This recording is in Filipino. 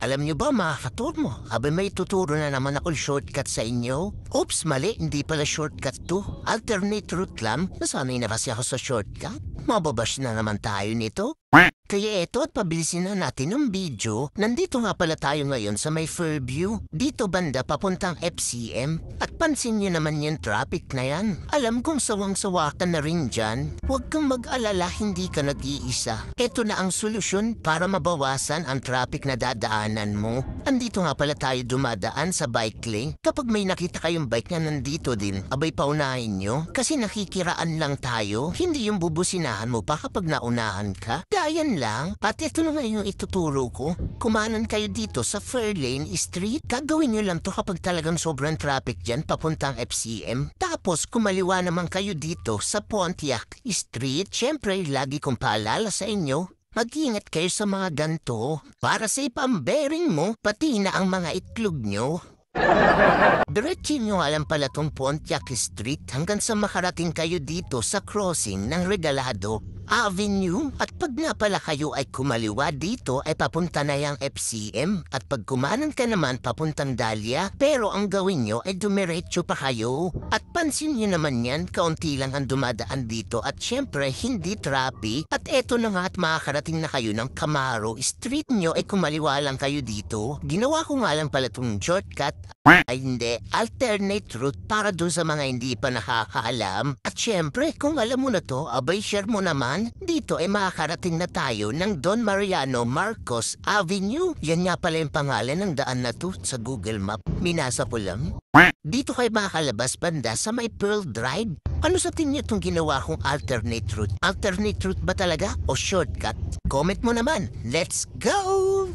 Alam niyo ba mga katurmo, abay may tuturo na naman ako shortcut sa inyo. Oops, mali, hindi pala shortcut to. Alternate route lang. Nasanay na kasi ako sa shortcut. Mababash na naman tayo nito. Kaya eto at pabilisin na natin ang video. Nandito nga pala tayo ngayon sa may Fairview. Dito banda papuntang FCM. At pansin nyo naman yung traffic na yan. Alam kong sawang-sawa ka na rin dyan. Huwag kang mag-alala, hindi ka nag-iisa. Ito na ang solusyon para mabawasan ang traffic na dadaanan mo. Andito nga pala tayo dumadaan sa bike lane. Kapag may nakita kayong bike na nandito din, abay paunahin nyo. Kasi nakikiraan lang tayo. Hindi yung bubusinahan mo pa kapag naunahan ka. Dayan lang, pati ito na nga yung ituturo ko. Kumanan kayo dito sa Fairlane Street. Gagawin nyo lang to kapag talagang sobrang traffic dyan papuntang FCM. Tapos kumaliwa naman kayo dito sa Pontiac Street. Siyempre, lagi kong paalala sa inyo, mag-ingat kayo sa mga ganto para sa ipang-bearing mo, pati na ang mga itlog nyo. Diretsin nyo alam pala tong Pontiac Street hanggang sa makarating kayo dito sa crossing ng Regalado Avenue. At pag nga pala kayo ay kumaliwa dito ay papunta na yung FCM. At pag kumanan ka naman papuntang Dahlia, pero ang gawin nyo ay dumiretso pa kayo. At pansin nyo naman yan, kaunti lang ang dumadaan dito at syempre hindi traffic. At eto na nga at makakarating na kayo ng Camaro Street nyo ay kumaliwa lang kayo dito. Ginawa ko nga lang pala itong shortcut. Ay hindi, alternate route para doon sa mga hindi pa nakakaalam. At syempre, kung alam mo na to, abay share mo naman. Dito ay makakarating na tayo ng Don Mariano Marcos Avenue. Yan nga pala yung pangalan ng daan na to sa Google Map. Minasa ko lang. Dito kayo makakalabas banda sa may Pearl Drive. Ano sa tingin niyo itong ginawa kong alternate route? Alternate route ba talaga o shortcut? Comment mo naman. Let's go!